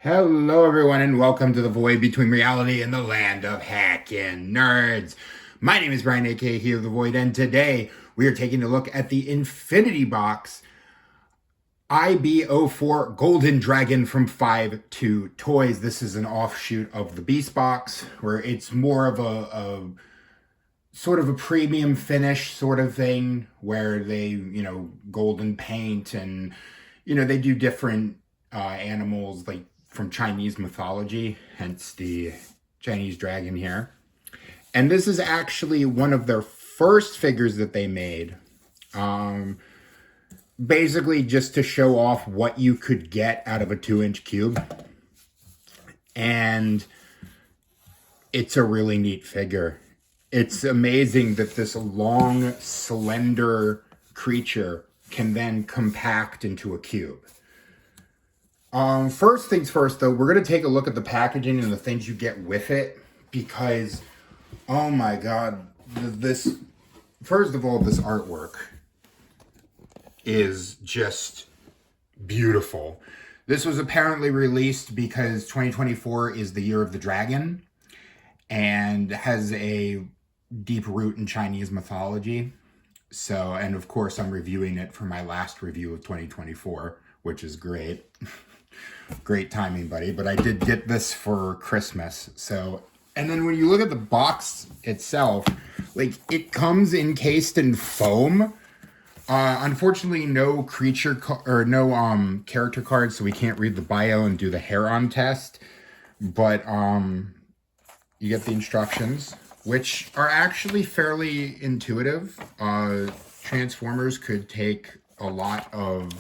Hello, everyone, and welcome to the void between reality and the land of hacking nerds. My name is Brian, aka Here the Void, and today we are taking a look at the Infinity Box IB-04 Golden Dragon from 5-2 Toys. This is an offshoot of the Beastbox, where it's more of a sort of a premium finish sort of thing, where they, golden paint and, they do different animals like from Chinese mythology, hence the Chinese dragon here. And this is actually one of their first figures that they made. Basically just to show off what you could get out of a 2-inch cube. And it's a really neat figure. It's amazing that this long, slender creature can then compact into a cube. First things first, though, we're going to take a look at the packaging and the things you get with it, because, oh my god, first of all, this artwork is just beautiful. This was apparently released because 2024 is the year of the dragon and has a deep root in Chinese mythology. So, and of course, I'm reviewing it for my last review of 2024, which is great. Great timing, buddy. But I did get this for Christmas. So, and then when you look at the box itself, like, it comes encased in foam. Unfortunately, no character cards, so we can't read the bio and do the hair-on test. But you get the instructions, which are actually fairly intuitive. Transformers could take a lot of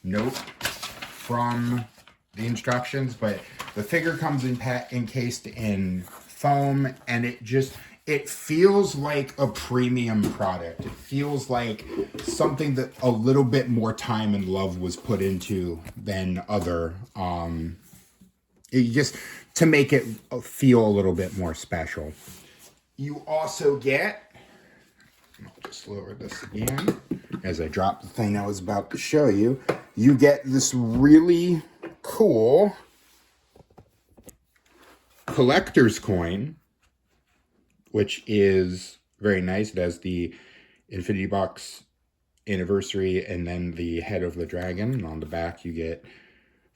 note from the instructions, but the figure comes encased in foam, and it feels like a premium product. It feels like something that a little bit more time and love was put into than other, just to make it feel a little bit more special. You also get, I'll just lower this again as I drop the thing I was about to show you. You get this really cool collector's coin, which is very nice. It has the Infinity Box anniversary and then the head of the dragon. And on the back, you get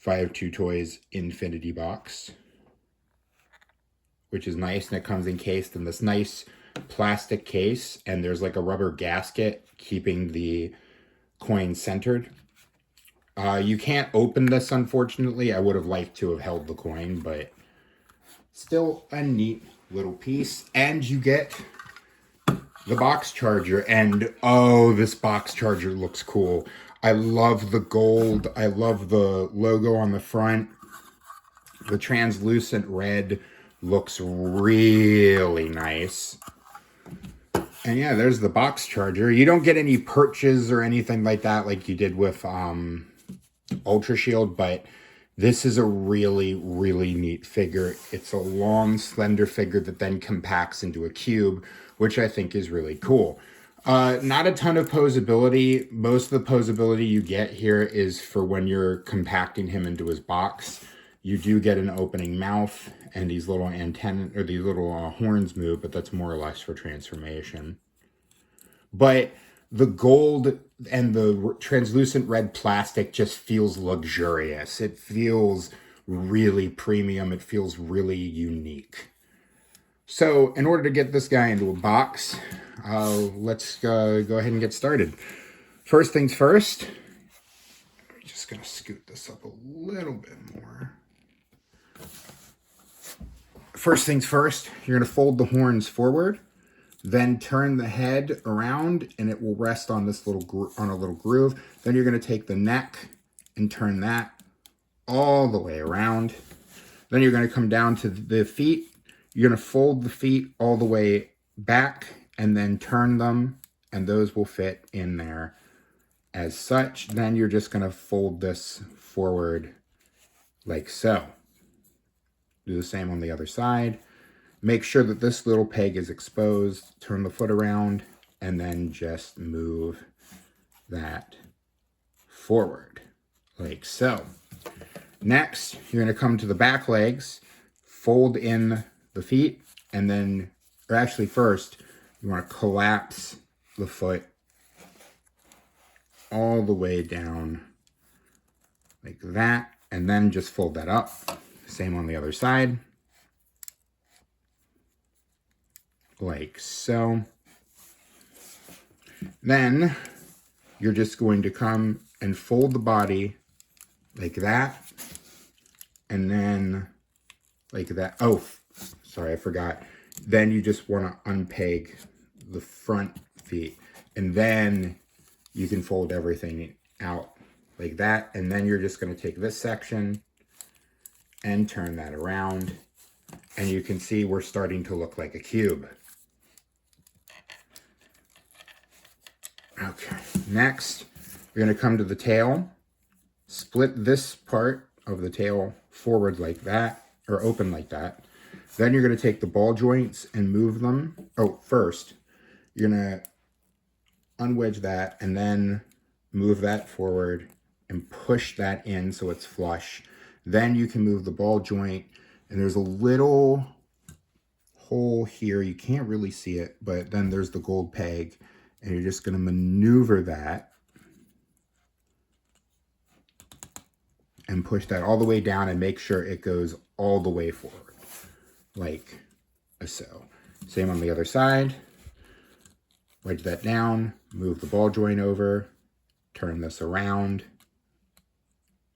5-2 Toys Infinity Box, which is nice. And it comes encased in this nice plastic case. And there's like a rubber gasket keeping the coin centered. You can't open this, unfortunately. I would have liked to have held the coin, but still a neat little piece. And you get the box charger. And oh, this box charger looks cool. I love the gold. I love the logo on the front. The translucent red looks really nice. And yeah, there's the box charger. You don't get any perches or anything like that like you did with Ultra Shield, but this is a really, really neat figure. It's a long, slender figure that then compacts into a cube, which I think is really cool. Not a ton of posability. Most of the posability you get here is for when you're compacting him into his box. You do get an opening mouth, and these little antennae, or these little horns move, but that's more or less for transformation. But the gold and the translucent red plastic just feels luxurious. It feels really premium. It feels really unique. So in order to get this guy into a box, let's go ahead and get started. First things first, I'm just going to scoot this up a little bit more. First things first, you're going to fold the horns forward. Then turn the head around, and it will rest on this little on a little groove. Then you're going to take the neck and turn that all the way around. Then you're going to come down to the feet. You're going to fold the feet all the way back and then turn them, and those will fit in there as such. Then you're just going to fold this forward like so. Do the same on the other side. Make sure that this little peg is exposed, turn the foot around, and then just move that forward, like so. Next, you're going to come to the back legs, fold in the feet, and then, or actually first, you want to collapse the foot all the way down like that, and then just fold that up. Same on the other side, like so. Then you're just going to come and fold the body like that, and then like that. Oh, sorry, I forgot. Then you just want to unpeg the front feet, and then you can fold everything out like that. And then you're just going to take this section and turn that around, and you can see we're starting to look like a cube. Okay, next, you're going to come to the tail, split this part of the tail forward like that, or open like that. Then you're going to take the ball joints and move them. Oh, first, you're going to unwedge that and then move that forward and push that in so it's flush. Then you can move the ball joint, and there's a little hole here. You can't really see it, but then there's the gold peg, and you're just going to maneuver that and push that all the way down and make sure it goes all the way forward, like so. Same on the other side. Wedge that down, move the ball joint over, turn this around,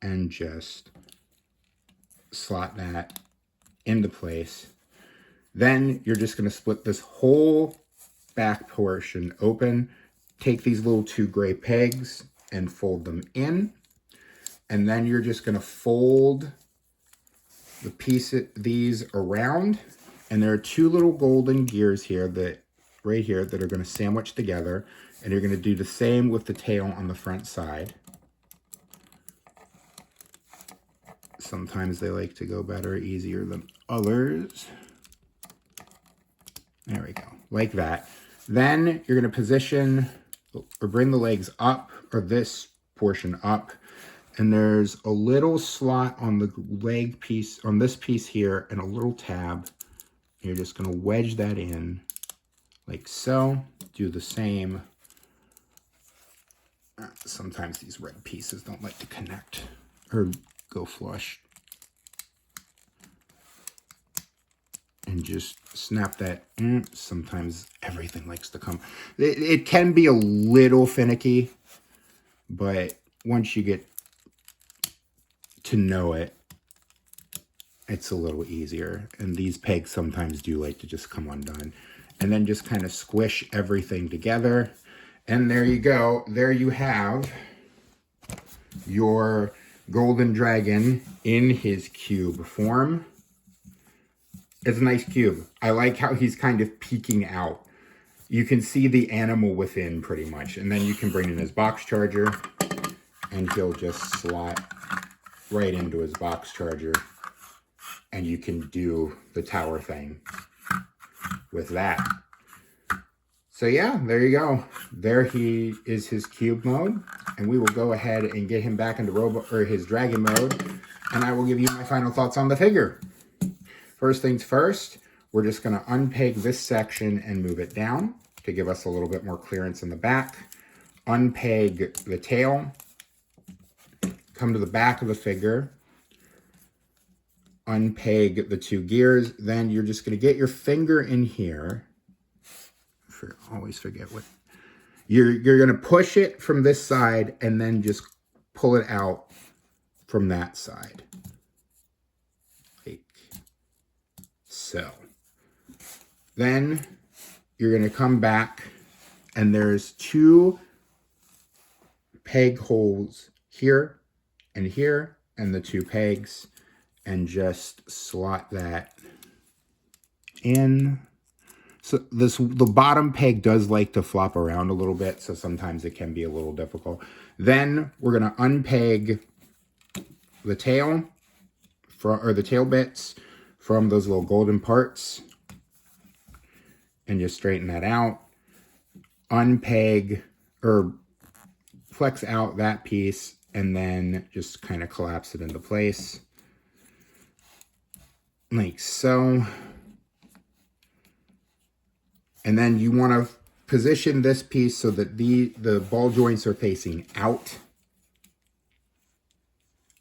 and just slot that into place. Then you're just going to split this whole back portion open, take these little two gray pegs and fold them in, and then you're just going to fold the these around, and there are two little golden gears here that right here that are going to sandwich together, and you're going to do the same with the tail on the front side. Sometimes they like to go better, easier than others. There we go, like that. Then you're going to position or bring the legs up, or this portion up, and there's a little slot on the leg piece, on this piece here, and a little tab. You're just going to wedge that in like so. Do the same. Sometimes these red pieces don't like to connect or go flush. And just snap that in. Sometimes everything likes to come. It can be a little finicky, but once you get to know it, it's a little easier. And these pegs sometimes do like to just come undone. And then just kind of squish everything together. And there you go. There you have your golden dragon in his cube form. It's a nice cube. I like how he's kind of peeking out. You can see the animal within pretty much. And then you can bring in his box charger, and he'll just slot right into his box charger. And you can do the tower thing with that. So yeah, there you go. There he is, his cube mode. And we will go ahead and get him back into his dragon mode. And I will give you my final thoughts on the figure. First things first, we're just going to unpeg this section and move it down to give us a little bit more clearance in the back. Unpeg the tail. Come to the back of the figure. Unpeg the two gears. Then you're just going to get your finger in here. Always forget what. You're going to push it from this side and then just pull it out from that side. Like so. Then you're going to come back, and there's two peg holes here and the two pegs, and just slot that in. So the bottom peg does like to flop around a little bit, so sometimes it can be a little difficult. Then we're going to unpeg the tail, or the tail bits from those little golden parts, and just straighten that out. Unpeg or flex out that piece, and then just kind of collapse it into place. like so. And then you want to position this piece so that the ball joints are facing out.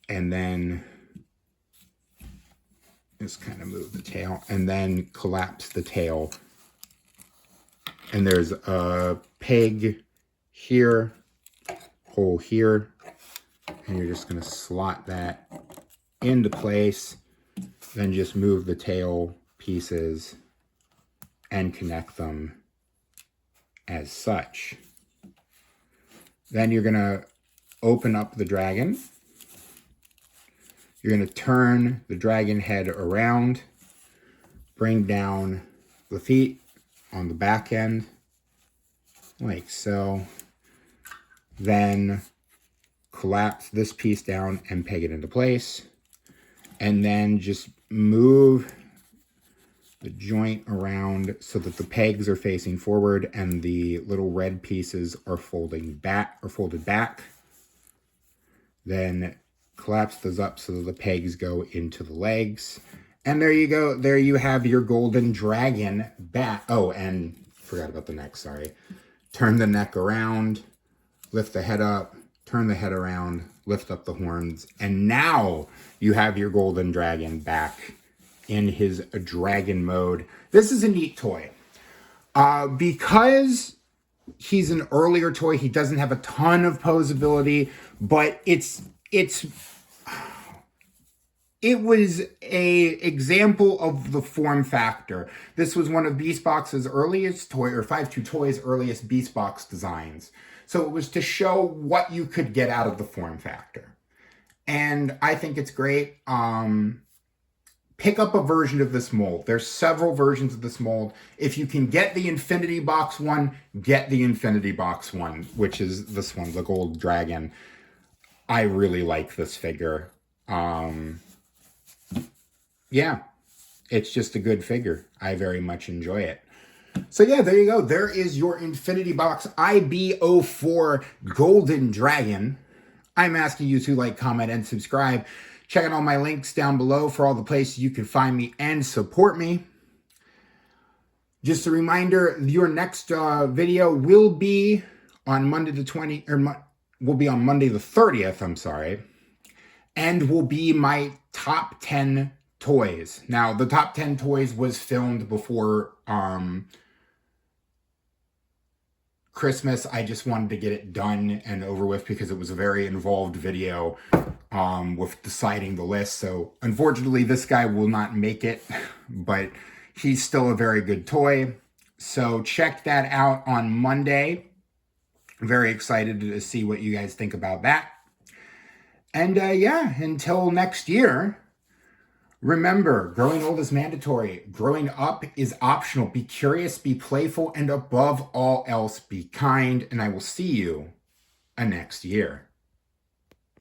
And then just kind of move the tail and then collapse the tail. And there's a peg here, hole here, and you're just going to slot that into place. Then just move the tail pieces and connect them as such. Then you're going to open up the dragon. You're going to turn the dragon head around, bring down the feet on the back end, like so. Then collapse this piece down and peg it into place. And then just move the joint around so that the pegs are facing forward and the little red pieces are folded back. Then collapse those up so that the pegs go into the legs. And there you go. There you have your golden dragon bat. Oh, and forgot about the neck, sorry. Turn the neck around, lift the head up, turn the head around, lift up the horns. And now you have your golden dragon back in his dragon mode. This is a neat toy. Because he's an earlier toy, he doesn't have a ton of posability, but it was a example of the form factor. This was one of Beastbox's earliest toy, or 5-2 Toys' earliest Beastbox designs. So it was to show what you could get out of the form factor. And I think it's great. Pick up a version of this mold. There's several versions of this mold. If you can get the Infinity Box one, get the Infinity Box one, which is this one, the Gold Dragon. I really like this figure. Yeah, it's just a good figure. I very much enjoy it. So yeah, there you go. There is your Infinity Box IB-04 Golden Dragon. I'm asking you to like, comment, and subscribe. Check out all my links down below for all the places you can find me and support me. Just a reminder, your next video will be on Monday the 20th, or will be on Monday the 30th, I'm sorry. And will be my top 10 toys. Now, the top 10 toys was filmed before Christmas. I just wanted to get it done and over with because it was a very involved video with deciding the list. So unfortunately, this guy will not make it, but he's still a very good toy. So check that out on Monday. Very excited to see what you guys think about that. And yeah, until next year, remember, growing old is mandatory. Growing up is optional. Be curious, be playful, and above all else, be kind. And I will see you next year.